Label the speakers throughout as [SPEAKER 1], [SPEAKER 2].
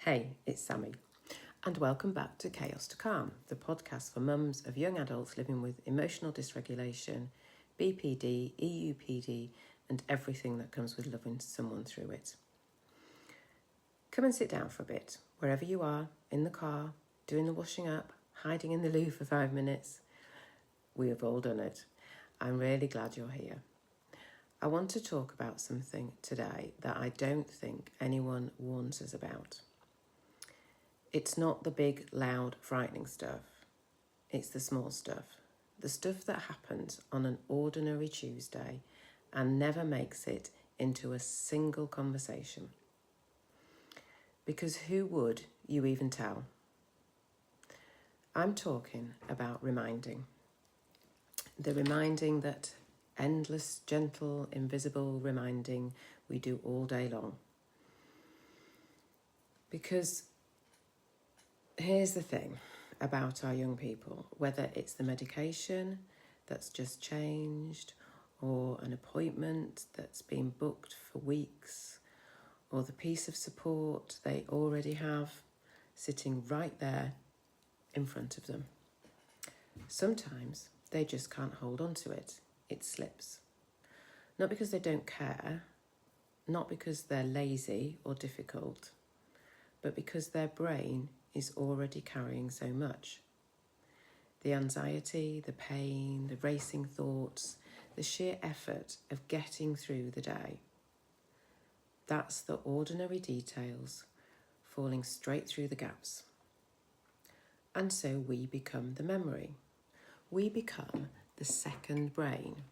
[SPEAKER 1] Hey, it's Sami, and welcome back to Chaos to Calm, the podcast for mums of young adults living with emotional dysregulation, BPD, EUPD, and everything that comes with loving someone through it. Come and sit down for a bit, wherever you are, in the car, doing the washing up, hiding in the loo for 5 minutes. We have all done it. I'm really glad you're here. I want to talk about something today that I don't think anyone warns us about. It's not the big, loud, frightening stuff. It's the small stuff. The stuff that happens on an ordinary Tuesday and never makes it into a single conversation. Because who would you even tell? I'm talking about reminding. The reminding that endless, gentle, invisible reminding we do all day long. Because here's the thing about our young people, whether it's the medication that's just changed or an appointment that's been booked for weeks or the piece of support they already have sitting right there in front of them. Sometimes they just can't hold on to it. It slips. Not because they don't care, not because they're lazy or difficult, but because their brain is already carrying so much. The anxiety, the pain, the racing thoughts, the sheer effort of getting through the day. That's the ordinary details falling straight through the gaps. And so we become the memory. We become the second brain.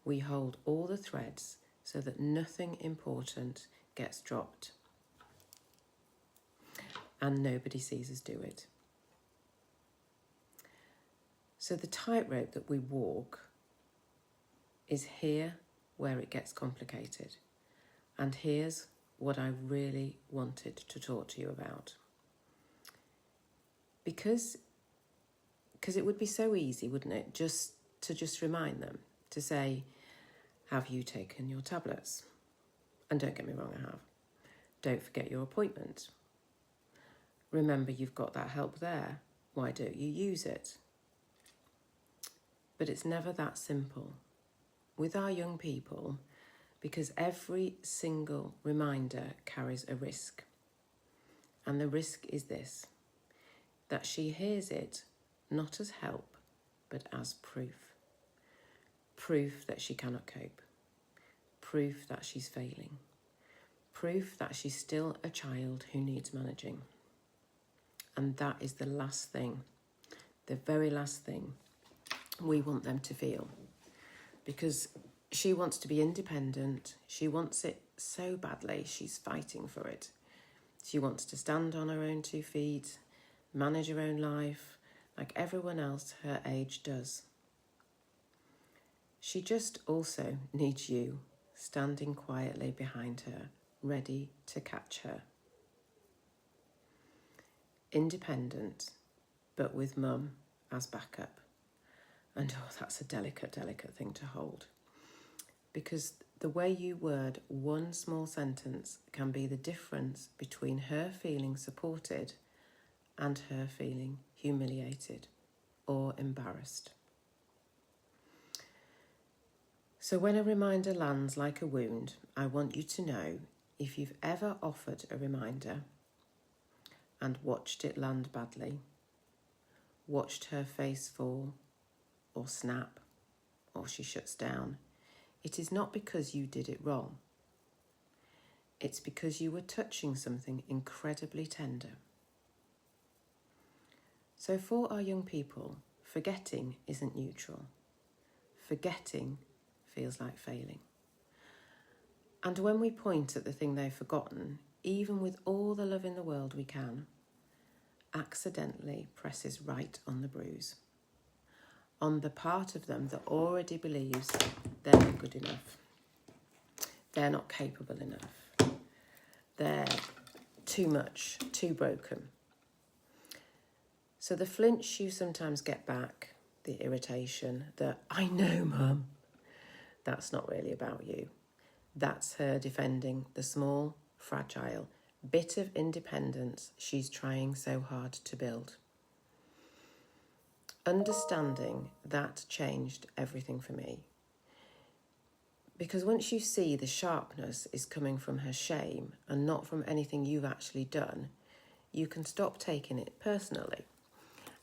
[SPEAKER 1] We hold all the threads so that nothing important gets dropped. And nobody sees us do it. So the tightrope that we walk is here where it gets complicated. And here's what I really wanted to talk to you about. Because it would be so easy, wouldn't it, just to remind them, to say, have you taken your tablets? And don't get me wrong, I have. Don't forget your appointment. Remember, you've got that help there. Why don't you use it? But it's never that simple. With our young people, because every single reminder carries a risk. And the risk is this, that she hears it not as help, but as proof. Proof that she cannot cope. Proof that she's failing. Proof that she's still a child who needs managing. And that is the last thing, the very last thing we want them to feel. Because she wants to be independent. She wants it so badly. She's fighting for it. She wants to stand on her own 2 feet, manage her own life, like everyone else her age does. She just also needs you standing quietly behind her, ready to catch her. Independent, but with mum as backup. And that's a delicate thing to hold. Because the way you word one small sentence can be the difference between her feeling supported and her feeling humiliated or embarrassed. So when a reminder lands like a wound, I want you to know, if you've ever offered a reminder and watched it land badly, watched her face fall or snap or she shuts down, it is not because you did it wrong. It's because you were touching something incredibly tender. So for our young people, forgetting isn't neutral. Forgetting feels like failing. And when we point at the thing they've forgotten, even with all the love in the world we can, accidentally presses right on the bruise. On the part of them that already believes they're not good enough. They're not capable enough. They're too much, too broken. So the flinch you sometimes get back, the irritation, the I know, Mum, that's not really about you. That's her defending the small, fragile, bit of independence she's trying so hard to build. Understanding that changed everything for me. Because once you see the sharpness is coming from her shame and not from anything you've actually done, you can stop taking it personally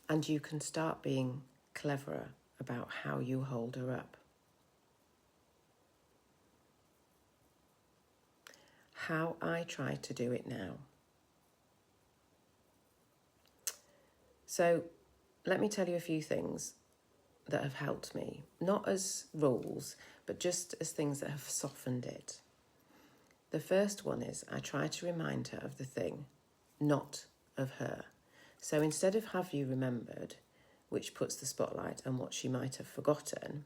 [SPEAKER 1] and you can start being cleverer about how you hold her up. How I try to do it now. So let me tell you a few things that have helped me, not as rules, but just as things that have softened it. The first one is I try to remind her of the thing, not of her. So instead of have you remembered, which puts the spotlight on what she might have forgotten,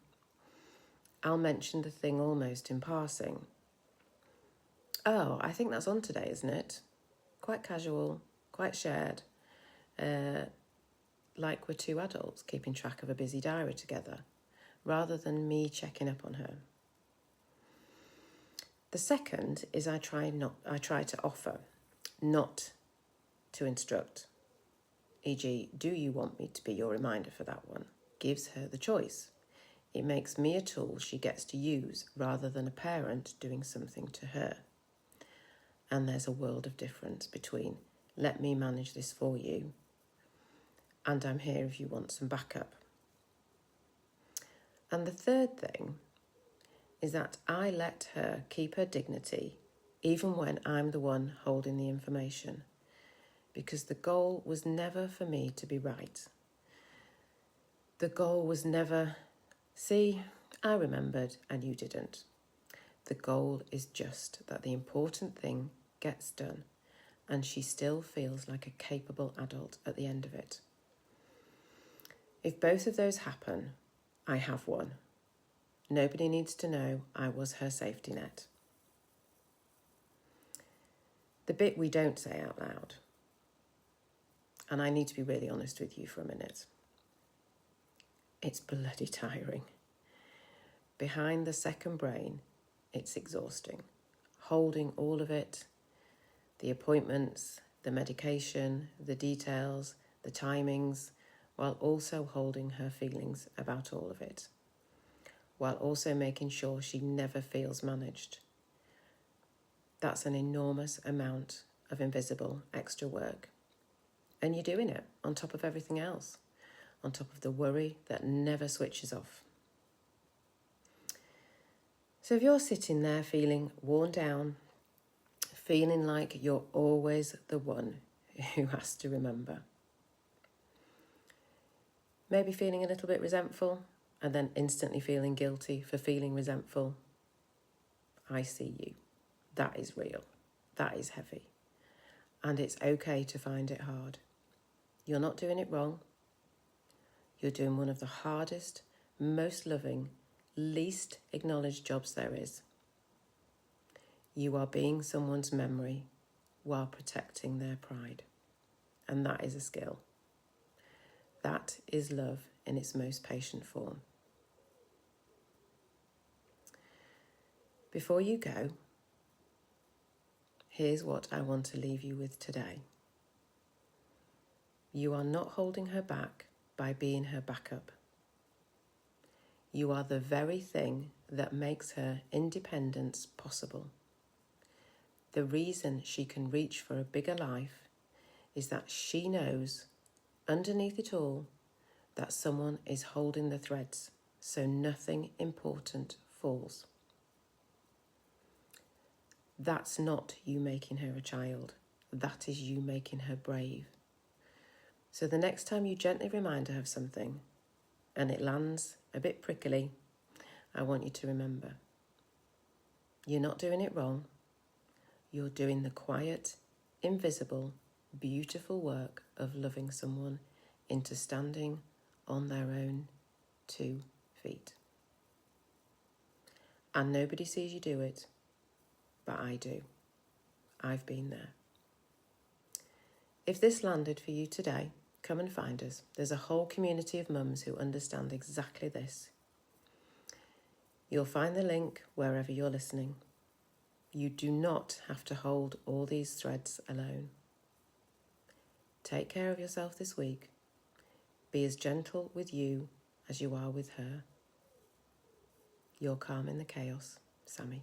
[SPEAKER 1] I'll mention the thing almost in passing. Oh, I think that's on today, isn't it? Quite casual, quite shared. Like we're two adults keeping track of a busy diary together, rather than me checking up on her. The second is I try to offer, not to instruct. E.g., do you want me to be your reminder for that one? Gives her the choice. It makes me a tool she gets to use rather than a parent doing something to her. And there's a world of difference between let me manage this for you and I'm here if you want some backup. And the third thing is that I let her keep her dignity even when I'm the one holding the information, because the goal was never for me to be right. The goal was never, see, I remembered and you didn't. The goal is just that the important thing gets done and she still feels like a capable adult at the end of it. If both of those happen, I have won. Nobody needs to know I was her safety net. The bit we don't say out loud, and I need to be really honest with you for a minute, it's bloody tiring. Behind the second brain, it's exhausting. Holding all of it, the appointments, the medication, the details, the timings, while also holding her feelings about all of it, while also making sure she never feels managed. That's an enormous amount of invisible extra work. And you're doing it on top of everything else, on top of the worry that never switches off. So if you're sitting there feeling worn down, feeling like you're always the one who has to remember, maybe feeling a little bit resentful and then instantly feeling guilty for feeling resentful, I see you. That is real. That is heavy. And it's okay to find it hard. You're not doing it wrong. You're doing one of the hardest, most loving, least acknowledged jobs there is. You are being someone's memory while protecting their pride. And that is a skill. That is love in its most patient form. Before you go, here's what I want to leave you with today. You are not holding her back by being her backup. You are the very thing that makes her independence possible. The reason she can reach for a bigger life is that she knows, underneath it all, that someone is holding the threads, so nothing important falls. That's not you making her a child. That is you making her brave. So the next time you gently remind her of something and it lands a bit prickly, I want you to remember, you're not doing it wrong. You're doing the quiet, invisible, beautiful work of loving someone into standing on their own 2 feet. And nobody sees you do it, but I do. I've been there. If this landed for you today, come and find us. There's a whole community of mums who understand exactly this. You'll find the link wherever you're listening. You do not have to hold all these threads alone. Take care of yourself this week. Be as gentle with you as you are with her. You're calm in the chaos, Sami.